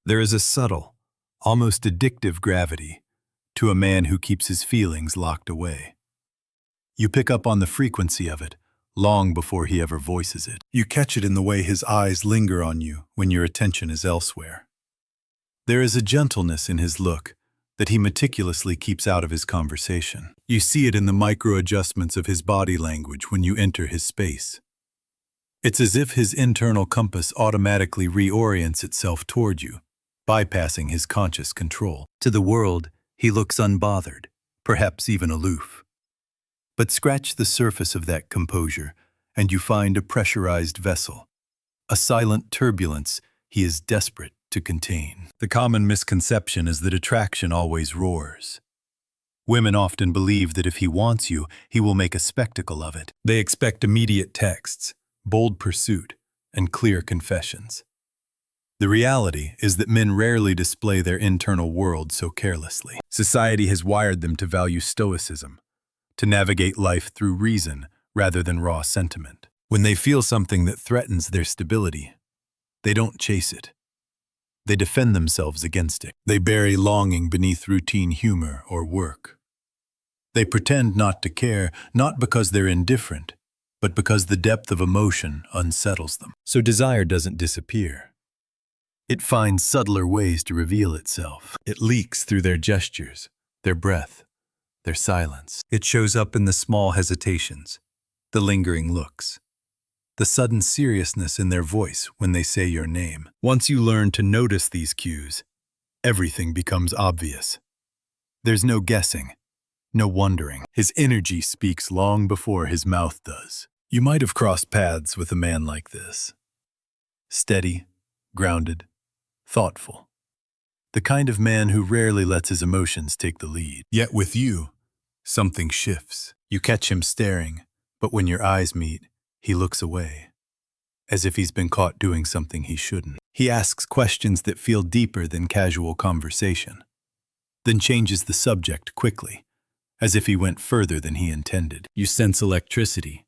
There is a subtle, almost addictive gravity to a man who keeps his feelings locked away. You pick up on the frequency of it long before he ever voices it. You catch it in the way his eyes linger on you when your attention is elsewhere. There is a gentleness in his look that he meticulously keeps out of his conversation. You see it in the micro-adjustments of his body language when you enter his space. It's as if his internal compass automatically reorients itself toward you, bypassing his conscious control. To the world, he looks unbothered, perhaps even aloof. But scratch the surface of that composure, and you find a pressurized vessel, a silent turbulence he is desperate to contain. The common misconception is that attraction always roars. Women often believe that if he wants you, he will make a spectacle of it. They expect immediate texts, bold pursuit, and clear confessions. The reality is that men rarely display their internal world so carelessly. Society has wired them to value stoicism, to navigate life through reason rather than raw sentiment. When they feel something that threatens their stability, they don't chase it. They defend themselves against it. They bury longing beneath routine humor or work. They pretend not to care, not because they're indifferent, but because the depth of emotion unsettles them. So desire doesn't disappear. It finds subtler ways to reveal itself. It leaks through their gestures, their breath, their silence. It shows up in the small hesitations, the lingering looks, the sudden seriousness in their voice when they say your name. Once you learn to notice these cues, everything becomes obvious. There's no guessing, no wondering. His energy speaks long before his mouth does. You might have crossed paths with a man like this. Steady, grounded, thoughtful. The kind of man who rarely lets his emotions take the lead. Yet with you, something shifts. You catch him staring, but when your eyes meet, he looks away, as if he's been caught doing something he shouldn't. He asks questions that feel deeper than casual conversation, then changes the subject quickly, as if he went further than he intended. You sense electricity,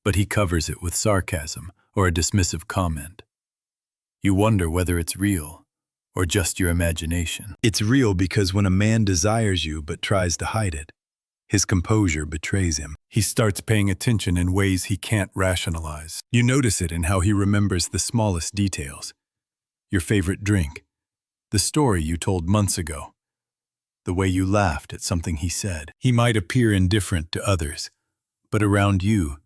but he covers it with sarcasm or a dismissive comment. You wonder whether it's real or just your imagination. It's real because when a man desires you but tries to hide it, his composure betrays him. He starts paying attention in ways he can't rationalize. You notice it in how he remembers the smallest details. Your favorite drink, the story you told months ago, the way you laughed at something he said. He might appear indifferent to others, but around you,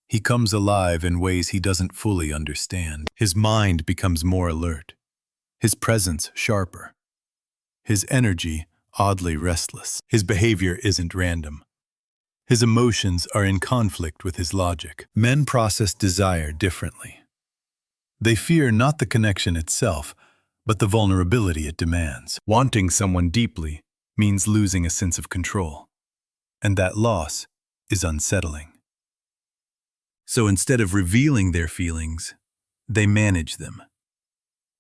he comes alive in ways he doesn't fully understand. His mind becomes more alert, his presence sharper, his energy oddly restless. His behavior isn't random. His emotions are in conflict with his logic. Men process desire differently. They fear not the connection itself, but the vulnerability it demands. Wanting someone deeply means losing a sense of control, and that loss is unsettling. So instead of revealing their feelings, they manage them.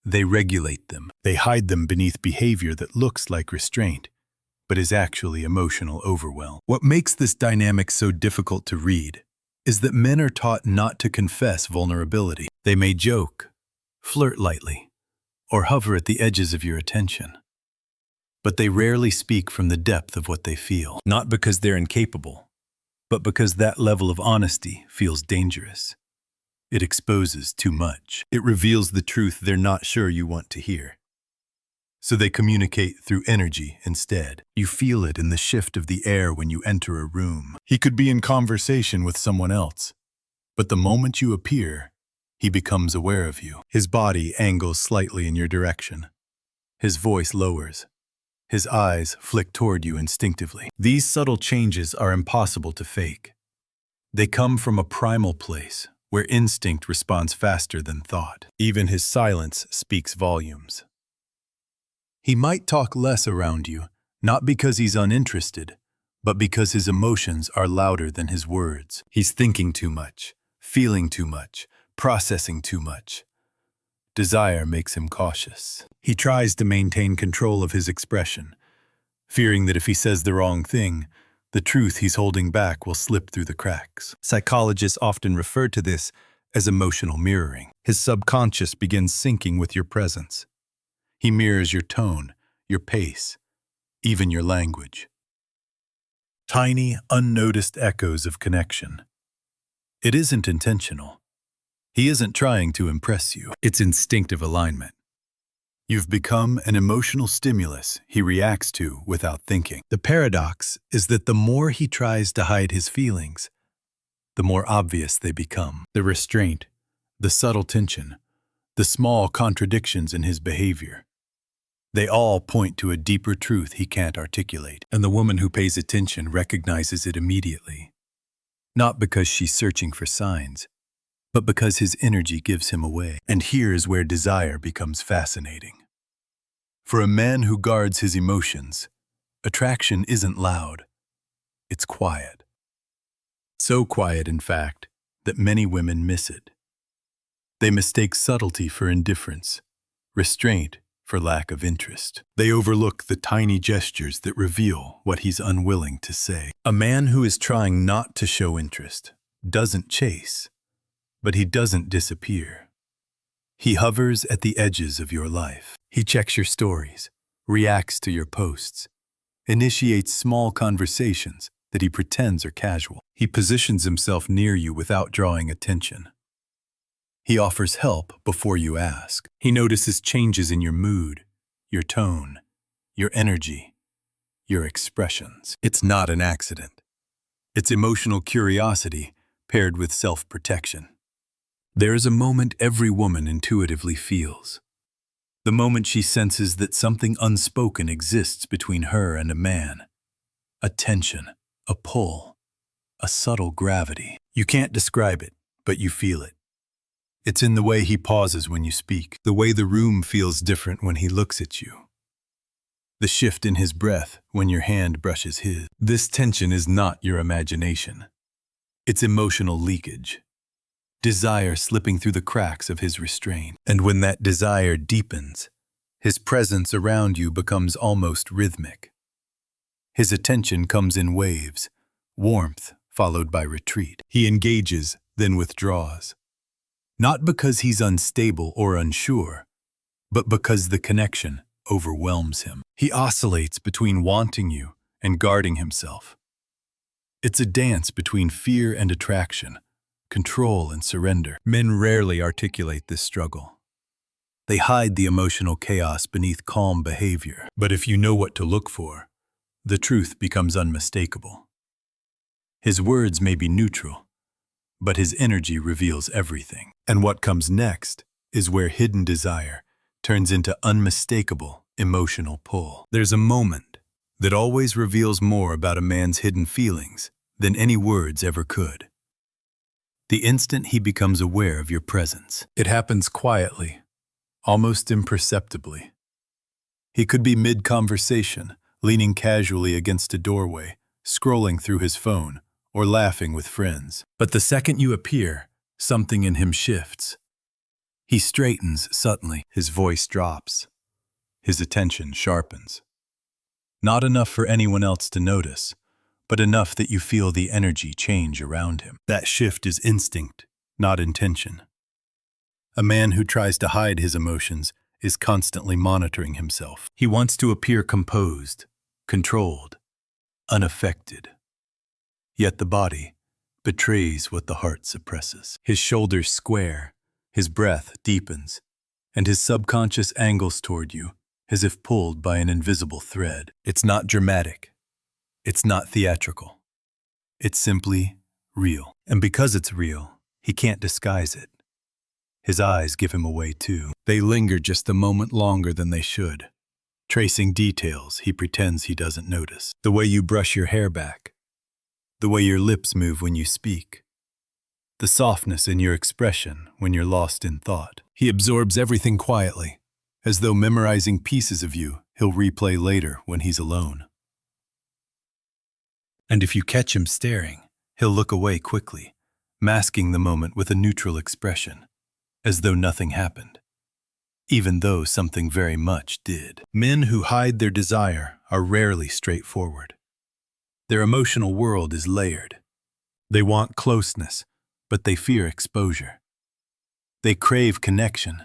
They regulate them. They hide them beneath behavior that looks like restraint, but is actually emotional overwhelm. What makes this dynamic so difficult to read is that men are taught not to confess vulnerability. They may joke, flirt lightly, or hover at the edges of your attention. But they rarely speak from the depth of what they feel, not because they're incapable, but because that level of honesty feels dangerous. It exposes too much. It reveals the truth they're not sure you want to hear. So they communicate through energy instead. You feel it in the shift of the air when you enter a room. He could be in conversation with someone else, but the moment you appear, he becomes aware of you. His body angles slightly in your direction. His voice lowers. His eyes flick toward you instinctively. These subtle changes are impossible to fake. They come from a primal place, where instinct responds faster than thought. Even his silence speaks volumes. He might talk less around you, not because he's uninterested, but because his emotions are louder than his words. He's thinking too much, feeling too much, processing too much. Desire makes him cautious. He tries to maintain control of his expression, fearing that if he says the wrong thing, the truth he's holding back will slip through the cracks. Psychologists often refer to this as emotional mirroring. His subconscious begins syncing with your presence. He mirrors your tone, your pace, even your language. Tiny, unnoticed echoes of connection. It isn't intentional. He isn't trying to impress you. It's instinctive alignment. You've become an emotional stimulus he reacts to without thinking. The paradox is that the more he tries to hide his feelings, the more obvious they become. The restraint, the subtle tension, the small contradictions in his behavior. They all point to a deeper truth he can't articulate, and the woman who pays attention recognizes it immediately. Not because she's searching for signs, but because his energy gives him away. And here's where desire becomes fascinating. For a man who guards his emotions, attraction isn't loud, it's quiet. So quiet, in fact, that many women miss it. They mistake subtlety for indifference, restraint for lack of interest. They overlook the tiny gestures that reveal what he's unwilling to say. A man who is trying not to show interest doesn't chase, but he doesn't disappear. He hovers at the edges of your life. He checks your stories, reacts to your posts, initiates small conversations that he pretends are casual. He positions himself near you without drawing attention. He offers help before you ask. He notices changes in your mood, your tone, your energy, your expressions. It's not an accident. It's emotional curiosity paired with self-protection. There is a moment every woman intuitively feels. The moment she senses that something unspoken exists between her and a man. A tension, a pull, a subtle gravity. You can't describe it, but you feel it. It's in the way he pauses when you speak, the way the room feels different when he looks at you, the shift in his breath when your hand brushes his. This tension is not your imagination. It's emotional leakage, desire slipping through the cracks of his restraint. And when that desire deepens, his presence around you becomes almost rhythmic. His attention comes in waves, warmth followed by retreat. He engages, then withdraws. Not because he's unstable or unsure, but because the connection overwhelms him. He oscillates between wanting you and guarding himself. It's a dance between fear and attraction, control and surrender. Men rarely articulate this struggle. They hide the emotional chaos beneath calm behavior. But if you know what to look for, the truth becomes unmistakable. His words may be neutral, but his energy reveals everything. And what comes next is where hidden desire turns into unmistakable emotional pull. There's a moment that always reveals more about a man's hidden feelings than any words ever could. The instant he becomes aware of your presence. It happens quietly, almost imperceptibly. He could be mid-conversation, leaning casually against a doorway, scrolling through his phone, or laughing with friends. But the second you appear, something in him shifts. He straightens suddenly, his voice drops, his attention sharpens. Not enough for anyone else to notice, but enough that you feel the energy change around him. That shift is instinct, not intention. A man who tries to hide his emotions is constantly monitoring himself. He wants to appear composed, controlled, unaffected. Yet the body betrays what the heart suppresses. His shoulders square, his breath deepens, and his subconscious angles toward you as if pulled by an invisible thread. It's not dramatic. It's not theatrical. It's simply real. And because it's real, he can't disguise it. His eyes give him away too. They linger just a moment longer than they should, tracing details he pretends he doesn't notice. The way you brush your hair back, the way your lips move when you speak, the softness in your expression when you're lost in thought. He absorbs everything quietly, as though memorizing pieces of you he'll replay later when he's alone. And if you catch him staring, he'll look away quickly, masking the moment with a neutral expression, as though nothing happened, even though something very much did. Men who hide their desire are rarely straightforward. Their emotional world is layered. They want closeness, but they fear exposure. They crave connection,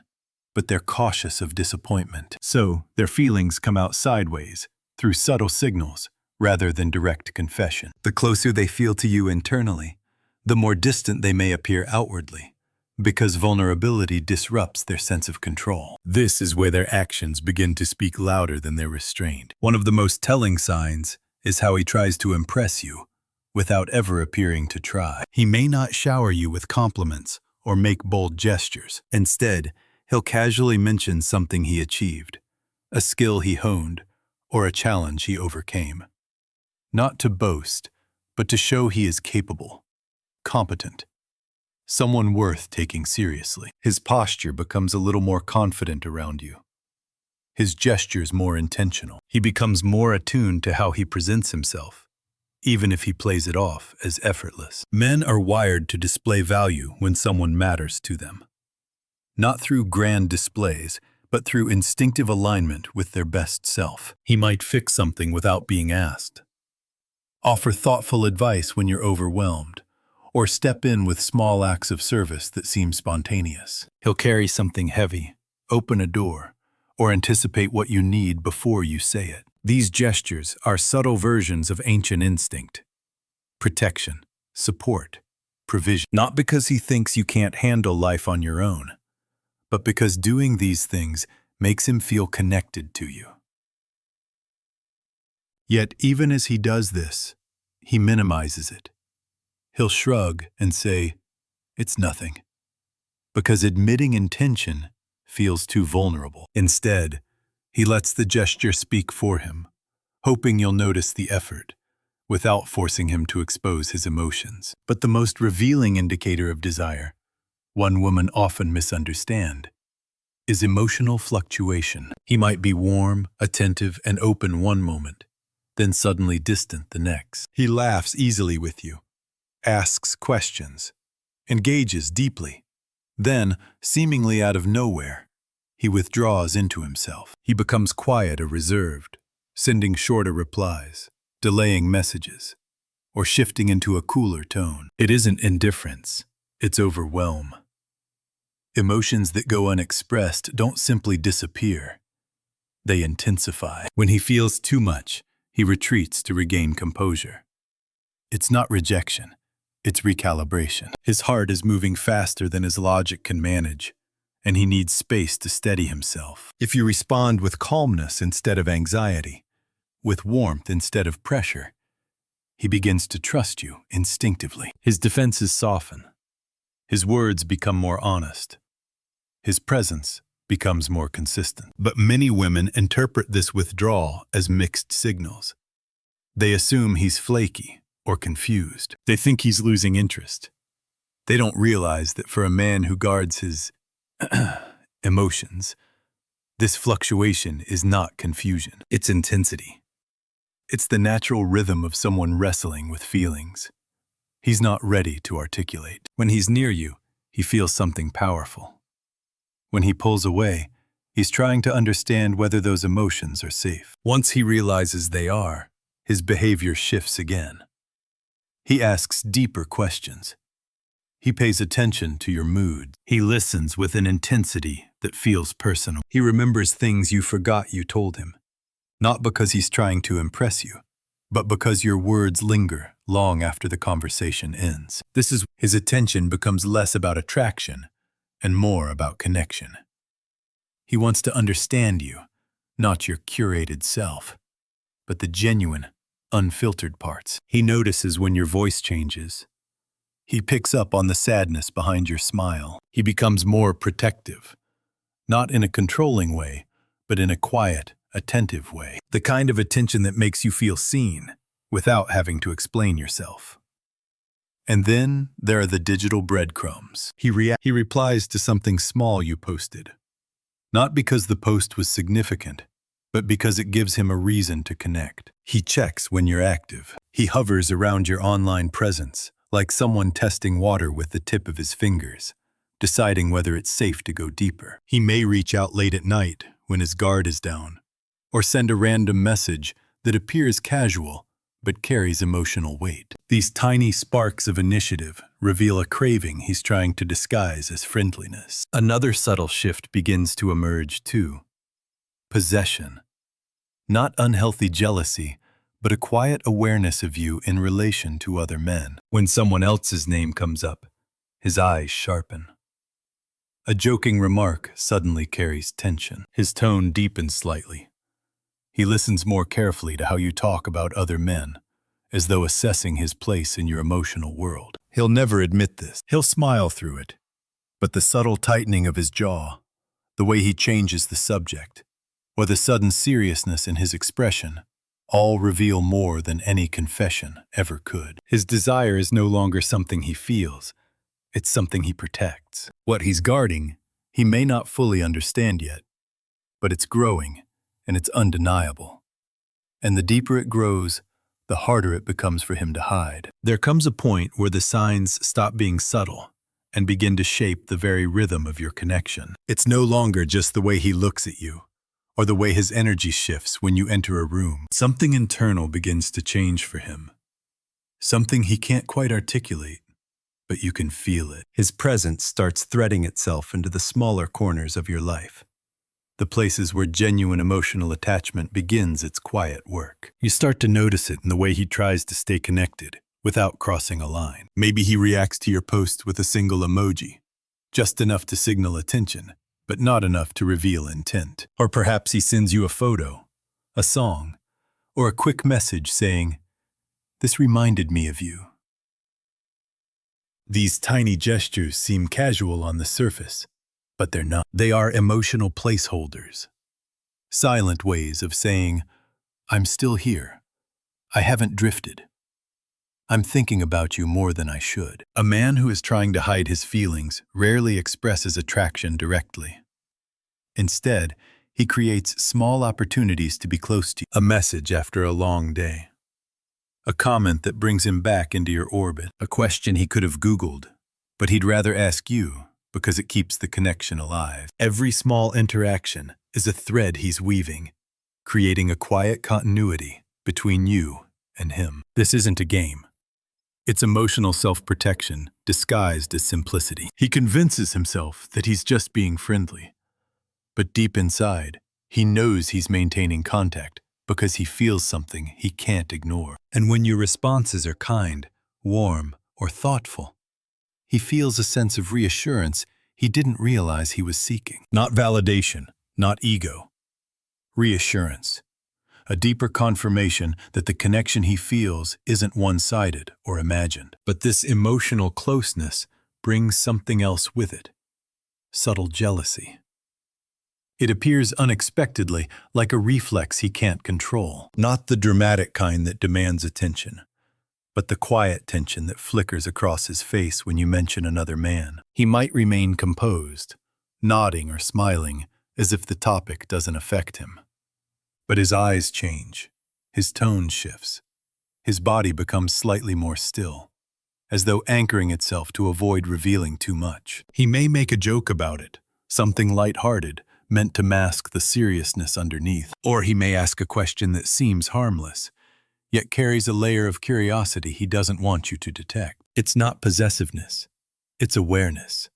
but they're cautious of disappointment. So, their feelings come out sideways, through subtle signals, rather than direct confession. The closer they feel to you internally, the more distant they may appear outwardly, because vulnerability disrupts their sense of control. This is where their actions begin to speak louder than their restraint. One of the most telling signs is how he tries to impress you without ever appearing to try. He may not shower you with compliments or make bold gestures. Instead, he'll casually mention something he achieved, a skill he honed, or a challenge he overcame. Not to boast, but to show he is capable, competent, someone worth taking seriously. His posture becomes a little more confident around you. His gestures more intentional. He becomes more attuned to how he presents himself, even if he plays it off as effortless. Men are wired to display value when someone matters to them. Not through grand displays, but through instinctive alignment with their best self. He might fix something without being asked, offer thoughtful advice when you're overwhelmed, or step in with small acts of service that seem spontaneous. He'll carry something heavy, open a door, or anticipate what you need before you say it. These gestures are subtle versions of ancient instinct: protection, support, provision. Not because he thinks you can't handle life on your own, but because doing these things makes him feel connected to you. Yet even as he does this, he minimizes it. He'll shrug and say, "It's nothing," because admitting intention feels too vulnerable. Instead, he lets the gesture speak for him, hoping you'll notice the effort, without forcing him to expose his emotions. But the most revealing indicator of desire, one women often misunderstand, is emotional fluctuation. He might be warm, attentive, and open one moment, then suddenly distant the next. He laughs easily with you, asks questions, engages deeply. Then, seemingly out of nowhere, he withdraws into himself. He becomes quiet or reserved, sending shorter replies, delaying messages, or shifting into a cooler tone. It isn't indifference, it's overwhelm. Emotions that go unexpressed don't simply disappear. They intensify. When he feels too much, he retreats to regain composure. It's not rejection, it's recalibration. His heart is moving faster than his logic can manage, and he needs space to steady himself. If you respond with calmness instead of anxiety, with warmth instead of pressure, he begins to trust you instinctively. His defenses soften. His words become more honest. His presence becomes more consistent. But many women interpret this withdrawal as mixed signals. They assume he's flaky or confused. They think he's losing interest. They don't realize that for a man who guards his emotions, this fluctuation is not confusion. It's intensity. It's the natural rhythm of someone wrestling with feelings he's not ready to articulate. When he's near you, he feels something powerful. When he pulls away, he's trying to understand whether those emotions are safe. Once he realizes they are, his behavior shifts again. He asks deeper questions. He pays attention to your mood. He listens with an intensity that feels personal. He remembers things you forgot you told him, not because he's trying to impress you, but because your words linger long after the conversation ends. His attention becomes less about attraction and more about connection. He wants to understand you, not your curated self, but the genuine, unfiltered parts. He notices when your voice changes. He picks up on the sadness behind your smile. He becomes more protective, not in a controlling way, but in a quiet, attentive way. The kind of attention that makes you feel seen without having to explain yourself. And then there are the digital breadcrumbs. He replies to something small you posted, not because the post was significant, but because it gives him a reason to connect. He checks when you're active. He hovers around your online presence, like someone testing water with the tip of his fingers, deciding whether it's safe to go deeper. He may reach out late at night when his guard is down, or send a random message that appears casual but carries emotional weight. These tiny sparks of initiative reveal a craving he's trying to disguise as friendliness. Another subtle shift begins to emerge too. Possession. Not unhealthy jealousy, but a quiet awareness of you in relation to other men. When someone else's name comes up, his eyes sharpen. A joking remark suddenly carries tension. His tone deepens slightly. He listens more carefully to how you talk about other men, as though assessing his place in your emotional world. He'll never admit this. He'll smile through it. But the subtle tightening of his jaw, the way he changes the subject, or the sudden seriousness in his expression, all reveal more than any confession ever could. His desire is no longer something he feels. It's something he protects. What he's guarding, he may not fully understand yet, but it's growing, and it's undeniable. And the deeper it grows, the harder it becomes for him to hide. There comes a point where the signs stop being subtle and begin to shape the very rhythm of your connection. It's no longer just the way he looks at you, or the way his energy shifts when you enter a room. Something internal begins to change for him. Something he can't quite articulate, but you can feel it. His presence starts threading itself into the smaller corners of your life, the places where genuine emotional attachment begins its quiet work. You start to notice it in the way he tries to stay connected without crossing a line. Maybe he reacts to your post with a single emoji, just enough to signal attention, but not enough to reveal intent. Or perhaps he sends you a photo, a song, or a quick message saying, "This reminded me of you." These tiny gestures seem casual on the surface, but they're not. They are emotional placeholders. Silent ways of saying, "I'm still here. I haven't drifted. I'm thinking about you more than I should." A man who is trying to hide his feelings rarely expresses attraction directly. Instead, he creates small opportunities to be close to you. A message after a long day. A comment that brings him back into your orbit. A question he could have Googled, but he'd rather ask you because it keeps the connection alive. Every small interaction is a thread he's weaving, creating a quiet continuity between you and him. This isn't a game. It's emotional self-protection disguised as simplicity. He convinces himself that he's just being friendly, but deep inside, he knows he's maintaining contact because he feels something he can't ignore. And when your responses are kind, warm, or thoughtful, he feels a sense of reassurance he didn't realize he was seeking. Not validation, not ego. Reassurance. A deeper confirmation that the connection he feels isn't one-sided or imagined. But this emotional closeness brings something else with it. Subtle jealousy. It appears unexpectedly, like a reflex he can't control. Not the dramatic kind that demands attention, but the quiet tension that flickers across his face when you mention another man. He might remain composed, nodding or smiling, as if the topic doesn't affect him. But his eyes change, his tone shifts, his body becomes slightly more still, as though anchoring itself to avoid revealing too much. He may make a joke about it, something lighthearted, meant to mask the seriousness underneath. Or he may ask a question that seems harmless, yet carries a layer of curiosity he doesn't want you to detect. It's not possessiveness, it's awareness.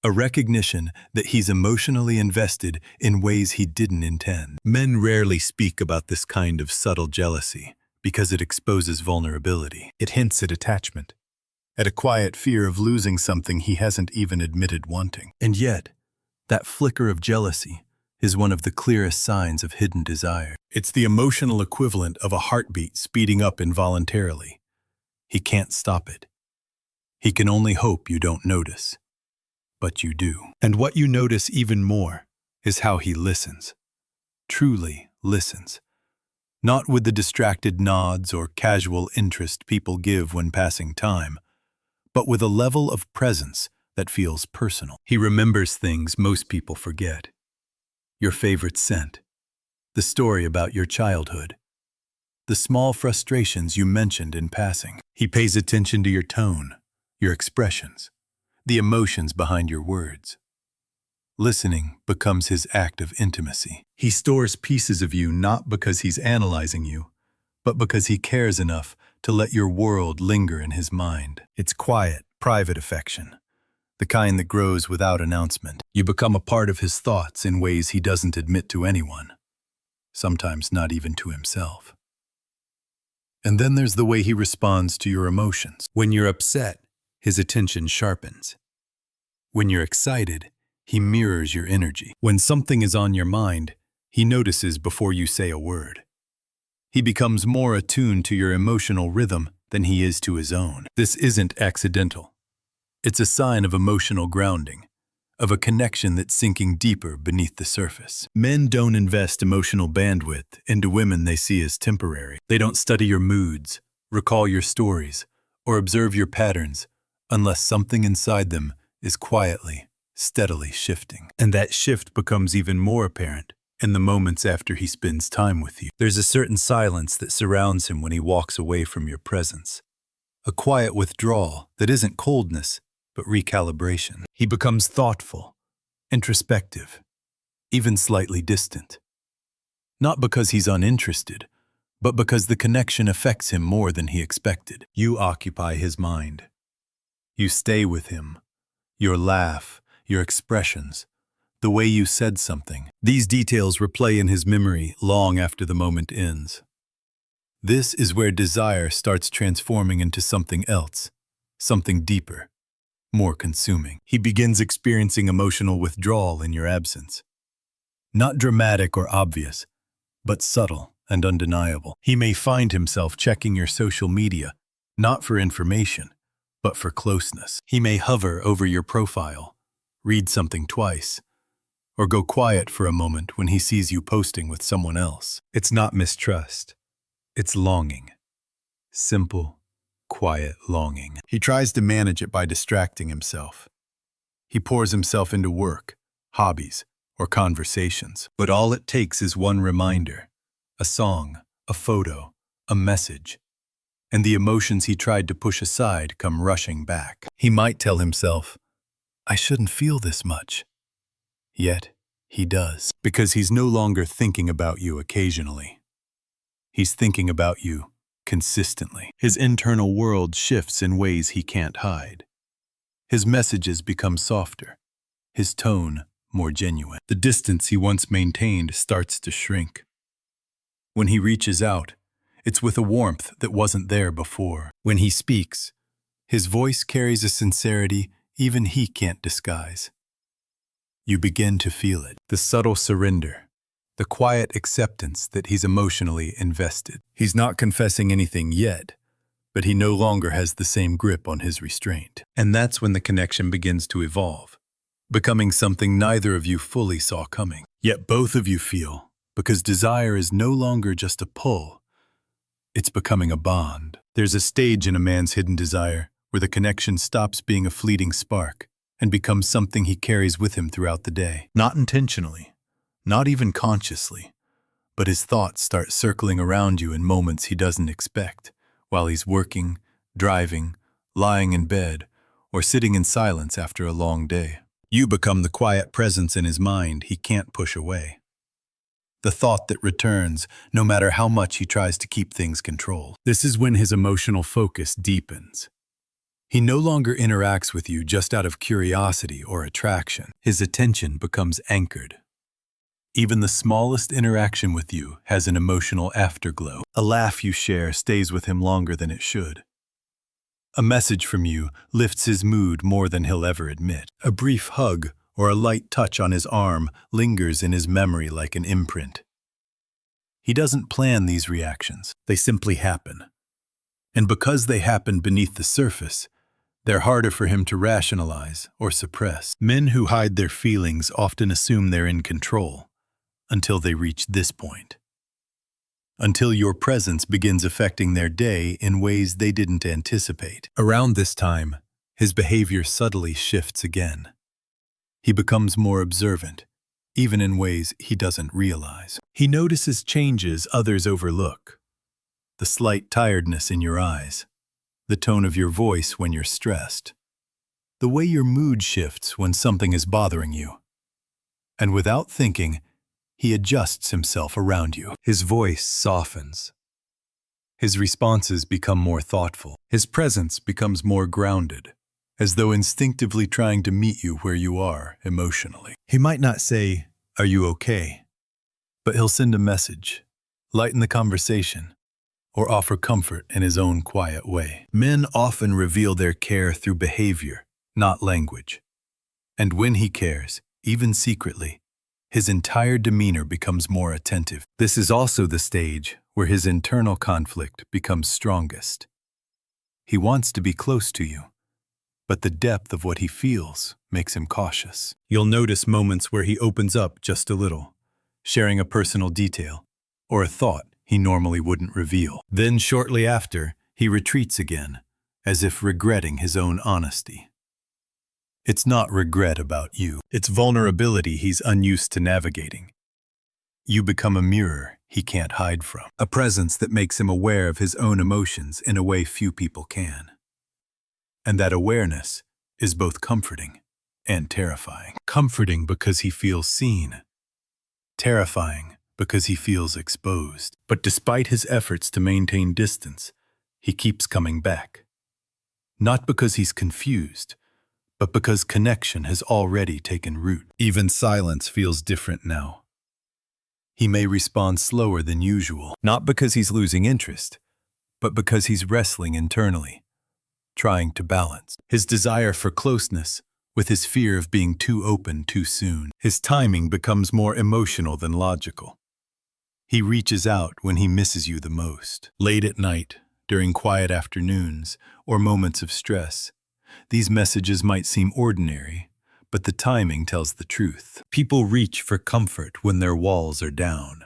A recognition that he's emotionally invested in ways he didn't intend. Men rarely speak about this kind of subtle jealousy because it exposes vulnerability. It hints at attachment, at a quiet fear of losing something he hasn't even admitted wanting. And yet, that flicker of jealousy is one of the clearest signs of hidden desire. It's the emotional equivalent of a heartbeat speeding up involuntarily. He can't stop it. He can only hope you don't notice. But you do. And what you notice even more is how he listens. Truly listens. Not with the distracted nods or casual interest people give when passing time, but with a level of presence that feels personal. He remembers things most people forget. Your favorite scent, the story about your childhood, the small frustrations you mentioned in passing. He pays attention to your tone, your expressions, the emotions behind your words. Listening becomes his act of intimacy. He stores pieces of you not because he's analyzing you, but because he cares enough to let your world linger in his mind. It's quiet, private affection, the kind that grows without announcement. You become a part of his thoughts in ways he doesn't admit to anyone, sometimes not even to himself. And then there's the way he responds to your emotions. When you're upset, his attention sharpens. When you're excited, he mirrors your energy. When something is on your mind, he notices before you say a word. He becomes more attuned to your emotional rhythm than he is to his own. This isn't accidental. It's a sign of emotional grounding, of a connection that's sinking deeper beneath the surface. Men don't invest emotional bandwidth into women they see as temporary. They don't study your moods, recall your stories, or observe your patterns unless something inside them is quietly, steadily shifting. And that shift becomes even more apparent in the moments after he spends time with you. There's a certain silence that surrounds him when he walks away from your presence. A quiet withdrawal that isn't coldness, but recalibration. He becomes thoughtful, introspective, even slightly distant. Not because he's uninterested, but because the connection affects him more than he expected. You occupy his mind. You stay with him. Your laugh, your expressions, the way you said something. These details replay in his memory long after the moment ends. This is where desire starts transforming into something else, something deeper, more consuming. He begins experiencing emotional withdrawal in your absence. Not dramatic or obvious, but subtle and undeniable. He may find himself checking your social media, not for information, but for closeness. He may hover over your profile, read something twice, or go quiet for a moment when he sees you posting with someone else. It's not mistrust. It's longing. Simple, quiet longing. He tries to manage it by distracting himself. He pours himself into work, hobbies, or conversations. But all it takes is one reminder, a song, a photo, a message, and the emotions he tried to push aside come rushing back. He might tell himself, I shouldn't feel this much. Yet, he does, because he's no longer thinking about you occasionally. He's thinking about you consistently. His internal world shifts in ways he can't hide. His messages become softer, his tone more genuine. The distance he once maintained starts to shrink. When he reaches out, it's with a warmth that wasn't there before. When he speaks, his voice carries a sincerity even he can't disguise. You begin to feel it, the subtle surrender, the quiet acceptance that he's emotionally invested. He's not confessing anything yet, but he no longer has the same grip on his restraint. And that's when the connection begins to evolve, becoming something neither of you fully saw coming. Yet both of you feel, because desire is no longer just a pull, it's becoming a bond. There's a stage in a man's hidden desire where the connection stops being a fleeting spark and becomes something he carries with him throughout the day. Not intentionally, not even consciously, but his thoughts start circling around you in moments he doesn't expect, while he's working, driving, lying in bed, or sitting in silence after a long day. You become the quiet presence in his mind he can't push away. The thought that returns, no matter how much he tries to keep things controlled. This is when his emotional focus deepens. He no longer interacts with you just out of curiosity or attraction. His attention becomes anchored. Even the smallest interaction with you has an emotional afterglow. A laugh you share stays with him longer than it should. A message from you lifts his mood more than he'll ever admit. A brief hug or a light touch on his arm lingers in his memory like an imprint. He doesn't plan these reactions. They simply happen. And because they happen beneath the surface, they're harder for him to rationalize or suppress. Men who hide their feelings often assume they're in control until they reach this point. Until your presence begins affecting their day in ways they didn't anticipate. Around this time, his behavior subtly shifts again. He becomes more observant, even in ways he doesn't realize. He notices changes others overlook. The slight tiredness in your eyes, the tone of your voice when you're stressed, the way your mood shifts when something is bothering you. And without thinking, he adjusts himself around you. His voice softens. His responses become more thoughtful. His presence becomes more grounded, as though instinctively trying to meet you where you are emotionally. He might not say, "Are you okay?" but he'll send a message, lighten the conversation, or offer comfort in his own quiet way. Men often reveal their care through behavior, not language. And when he cares, even secretly, his entire demeanor becomes more attentive. This is also the stage where his internal conflict becomes strongest. He wants to be close to you, but the depth of what he feels makes him cautious. You'll notice moments where he opens up just a little, sharing a personal detail or a thought he normally wouldn't reveal. Then shortly after, he retreats again, as if regretting his own honesty. It's not regret about you. It's vulnerability he's unused to navigating. You become a mirror he can't hide from, a presence that makes him aware of his own emotions in a way few people can. And that awareness is both comforting and terrifying. Comforting because he feels seen. Terrifying because he feels exposed. But despite his efforts to maintain distance, he keeps coming back. Not because he's confused, but because connection has already taken root. Even silence feels different now. He may respond slower than usual, not because he's losing interest, but because he's wrestling internally, trying to balance his desire for closeness with his fear of being too open too soon. His timing becomes more emotional than logical. He reaches out when he misses you the most, late at night, during quiet afternoons, or moments of stress. These messages might seem ordinary, but the timing tells the truth. People reach for comfort when their walls are down.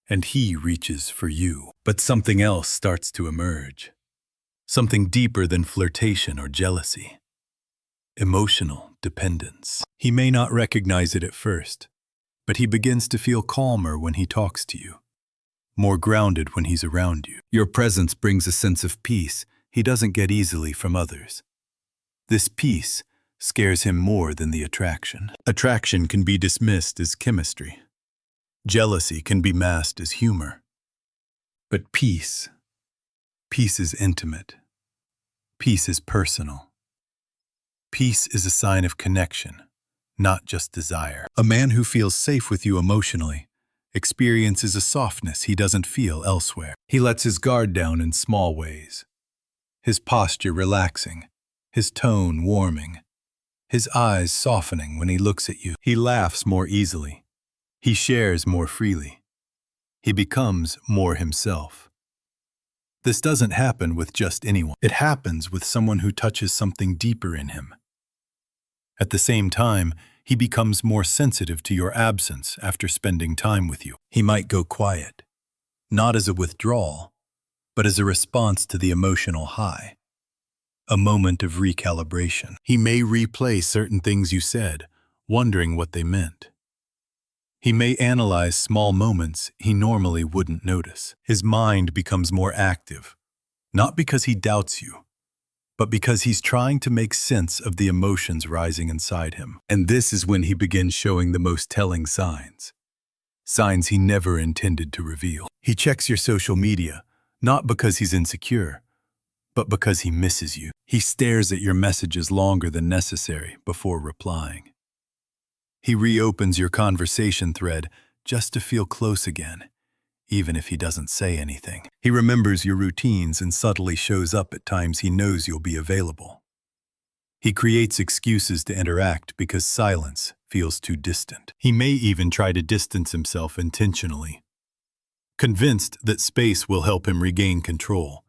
And he reaches for you. But something else starts to emerge. Something deeper than flirtation or jealousy. Emotional dependence. He may not recognize it at first, but he begins to feel calmer when he talks to you. More grounded when he's around you. Your presence brings a sense of peace he doesn't get easily from others. This peace scares him more than the attraction. Attraction can be dismissed as chemistry. Jealousy can be masked as humor. But peace is intimate. Peace is personal. Peace is a sign of connection, not just desire. A man who feels safe with you emotionally experiences a softness he doesn't feel elsewhere. He lets his guard down in small ways. His posture relaxing, his tone warming, his eyes softening when he looks at you. He laughs more easily. He shares more freely. He becomes more himself. This doesn't happen with just anyone. It happens with someone who touches something deeper in him. At the same time, he becomes more sensitive to your absence after spending time with you. He might go quiet, not as a withdrawal, but as a response to the emotional high. A moment of recalibration. He may replay certain things you said, wondering what they meant. He may analyze small moments he normally wouldn't notice. His mind becomes more active, not because he doubts you, but because he's trying to make sense of the emotions rising inside him. And this is when he begins showing the most telling signs. Signs he never intended to reveal. He checks your social media, not because he's insecure, but because he misses you. He stares at your messages longer than necessary before replying. He reopens your conversation thread just to feel close again, even if he doesn't say anything. He remembers your routines and subtly shows up at times he knows you'll be available. He creates excuses to interact because silence feels too distant. He may even try to distance himself intentionally, convinced that space will help him regain control.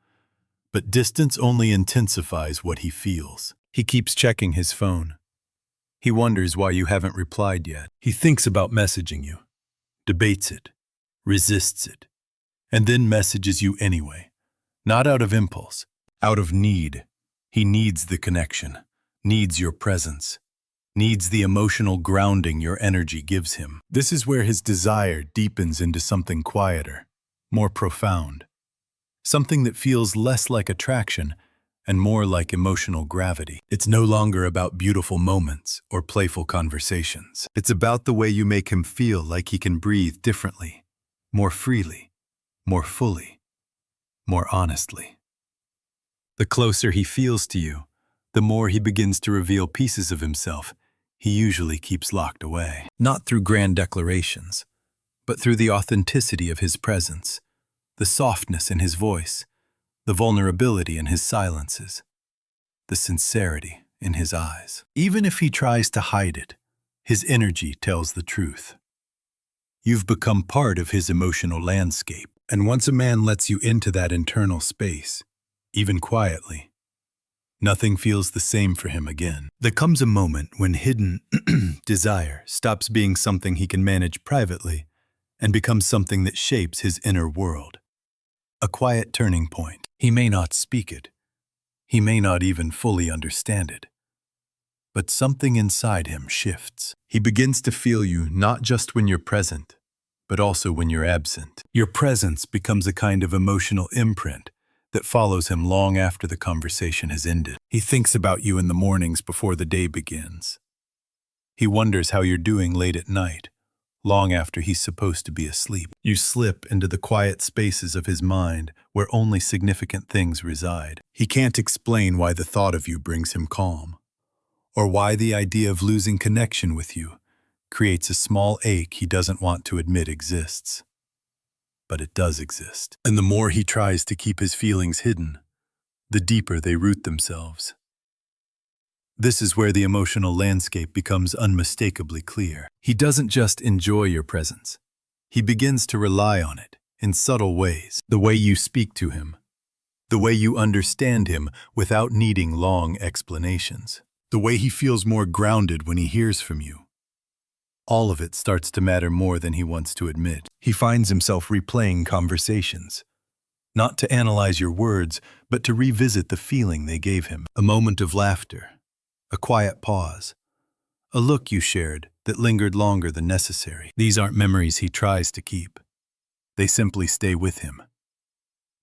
But distance only intensifies what he feels. He keeps checking his phone. He wonders why you haven't replied yet. He thinks about messaging you, debates it, resists it, and then messages you anyway. Not out of impulse, out of need. He needs the connection, needs your presence, needs the emotional grounding your energy gives him. This is where his desire deepens into something quieter, more profound. Something that feels less like attraction and more like emotional gravity. It's no longer about beautiful moments or playful conversations. It's about the way you make him feel like he can breathe differently, more freely, more fully, more honestly. The closer he feels to you, the more he begins to reveal pieces of himself he usually keeps locked away. Not through grand declarations, but through the authenticity of his presence, the softness in his voice, the vulnerability in his silences, the sincerity in his eyes. Even if he tries to hide it, his energy tells the truth. You've become part of his emotional landscape, and once a man lets you into that internal space, even quietly, nothing feels the same for him again. There comes a moment when hidden desire stops being something he can manage privately and becomes something that shapes his inner world. A quiet turning point. He may not speak it. He may not even fully understand it. But something inside him shifts. He begins to feel you not just when you're present, but also when you're absent. Your presence becomes a kind of emotional imprint that follows him long after the conversation has ended. He thinks about you in the mornings before the day begins. He wonders how you're doing late at night, long after he's supposed to be asleep. You slip into the quiet spaces of his mind where only significant things reside. He can't explain why the thought of you brings him calm, or why the idea of losing connection with you creates a small ache he doesn't want to admit exists. But it does exist. And the more he tries to keep his feelings hidden, the deeper they root themselves. This is where the emotional landscape becomes unmistakably clear. He doesn't just enjoy your presence. He begins to rely on it in subtle ways. The way you speak to him, the way you understand him without needing long explanations, the way he feels more grounded when he hears from you. All of it starts to matter more than he wants to admit. He finds himself replaying conversations, not to analyze your words, but to revisit the feeling they gave him. A moment of laughter, a quiet pause, a look you shared that lingered longer than necessary. These aren't memories he tries to keep. They simply stay with him.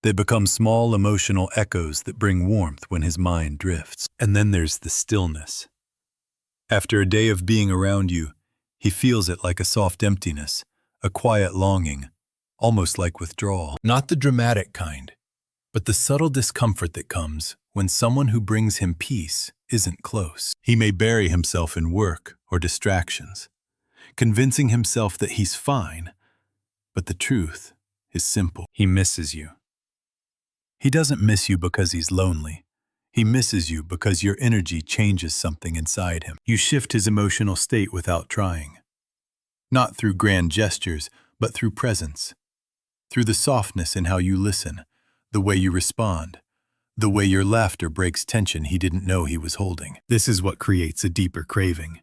They become small emotional echoes that bring warmth when his mind drifts. And then there's the stillness. After a day of being around you, he feels it like a soft emptiness, a quiet longing, almost like withdrawal. Not the dramatic kind, but the subtle discomfort that comes when someone who brings him peace isn't close. He may bury himself in work or distractions, convincing himself that he's fine, but the truth is simple. He misses you. He doesn't miss you because he's lonely. He misses you because your energy changes something inside him. You shift his emotional state without trying. Not through grand gestures, but through presence. Through the softness in how you listen, the way you respond, the way your laughter breaks tension he didn't know he was holding. This is what creates a deeper craving.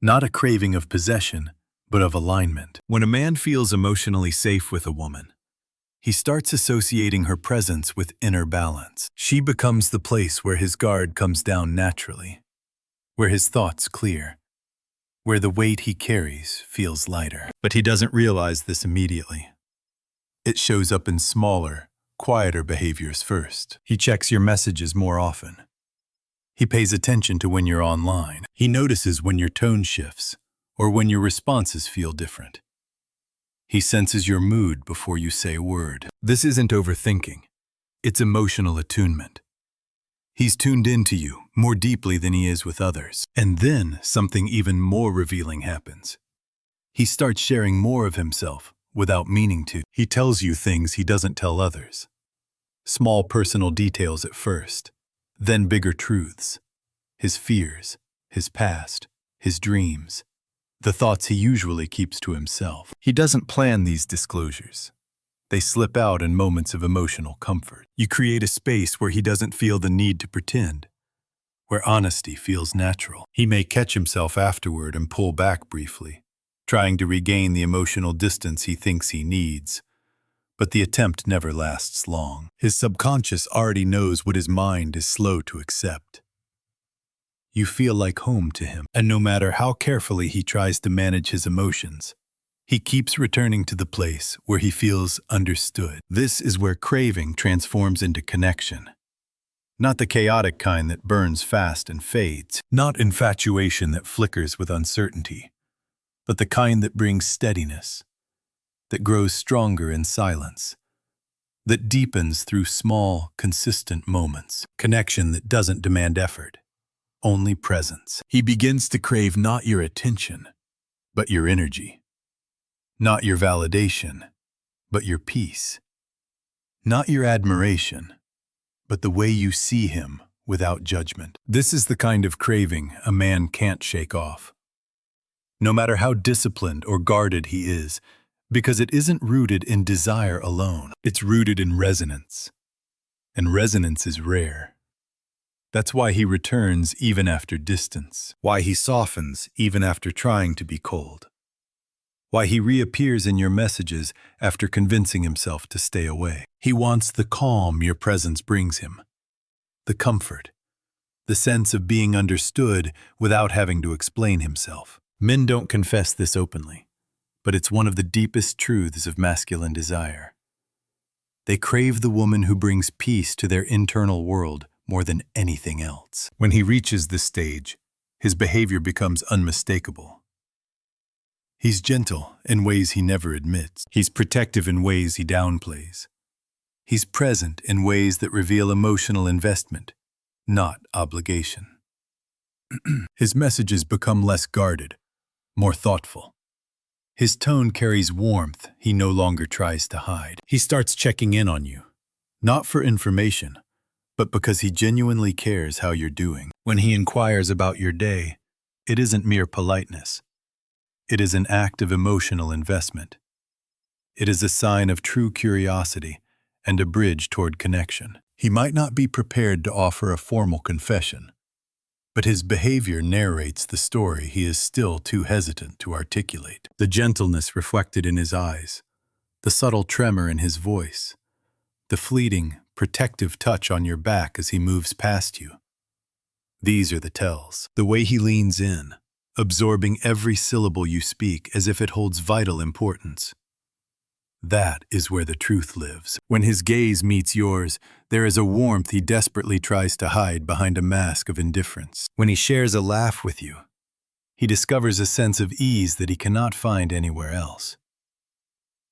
Not a craving of possession, but of alignment. When a man feels emotionally safe with a woman, he starts associating her presence with inner balance. She becomes the place where his guard comes down naturally, where his thoughts clear, where the weight he carries feels lighter. But he doesn't realize this immediately. It shows up in smaller, quieter behaviors first. He checks your messages more often. He pays attention to when you're online. He notices when your tone shifts, or when your responses feel different. He senses your mood before you say a word. This isn't overthinking. It's emotional attunement. He's tuned into you more deeply than he is with others. And then something even more revealing happens. He starts sharing more of himself without meaning to. He tells you things he doesn't tell others. Small personal details at first, then bigger truths. His fears, his past, his dreams. The thoughts he usually keeps to himself. He doesn't plan these disclosures. They slip out in moments of emotional comfort. You create a space where he doesn't feel the need to pretend, where honesty feels natural. He may catch himself afterward and pull back briefly, trying to regain the emotional distance he thinks he needs. But the attempt never lasts long. His subconscious already knows what his mind is slow to accept. You feel like home to him, and no matter how carefully he tries to manage his emotions, he keeps returning to the place where he feels understood. This is where craving transforms into connection. Not the chaotic kind that burns fast and fades, not infatuation that flickers with uncertainty, but the kind that brings steadiness, that grows stronger in silence, that deepens through small, consistent moments, connection that doesn't demand effort, only presence. He begins to crave not your attention, but your energy, not your validation, but your peace, not your admiration, but the way you see him without judgment. This is the kind of craving a man can't shake off, no matter how disciplined or guarded he is, because it isn't rooted in desire alone. It's rooted in resonance, and resonance is rare. That's why he returns even after distance, why he softens even after trying to be cold, why he reappears in your messages after convincing himself to stay away. He wants the calm your presence brings him, the comfort, the sense of being understood without having to explain himself. Men don't confess this openly, but it's one of the deepest truths of masculine desire. They crave the woman who brings peace to their internal world more than anything else. When he reaches this stage, his behavior becomes unmistakable. He's gentle in ways he never admits. He's protective in ways he downplays. He's present in ways that reveal emotional investment, not obligation. His messages become less guarded, more thoughtful. His tone carries warmth he no longer tries to hide. He starts checking in on you, not for information, but because he genuinely cares how you're doing. When he inquires about your day, it isn't mere politeness. It is an act of emotional investment. It is a sign of true curiosity and a bridge toward connection. He might not be prepared to offer a formal confession, but his behavior narrates the story he is still too hesitant to articulate. The gentleness reflected in his eyes, the subtle tremor in his voice, the fleeting, protective touch on your back as he moves past you. These are the tells. The way he leans in, absorbing every syllable you speak as if it holds vital importance. That is where the truth lives. When his gaze meets yours, there is a warmth he desperately tries to hide behind a mask of indifference. When he shares a laugh with you, he discovers a sense of ease that he cannot find anywhere else.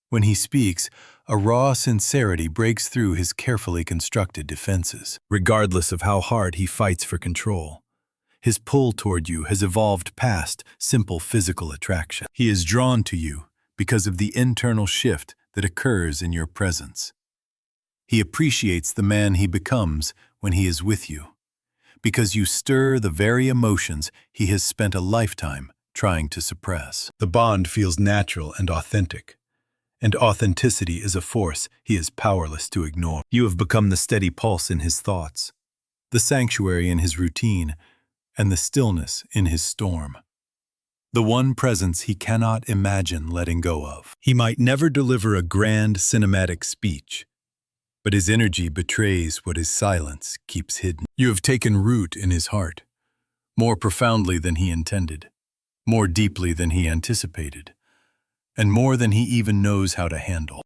When he speaks, a raw sincerity breaks through his carefully constructed defenses. Regardless of how hard he fights for control, his pull toward you has evolved past simple physical attraction. He is drawn to you because of the internal shift that occurs in your presence. He appreciates the man he becomes when he is with you, because you stir the very emotions he has spent a lifetime trying to suppress. The bond feels natural and authenticity is a force he is powerless to ignore. You have become the steady pulse in his thoughts, the sanctuary in his routine, and the stillness in his storm. The one presence he cannot imagine letting go of. He might never deliver a grand cinematic speech, but his energy betrays what his silence keeps hidden. You have taken root in his heart, more profoundly than he intended, more deeply than he anticipated, and more than he even knows how to handle.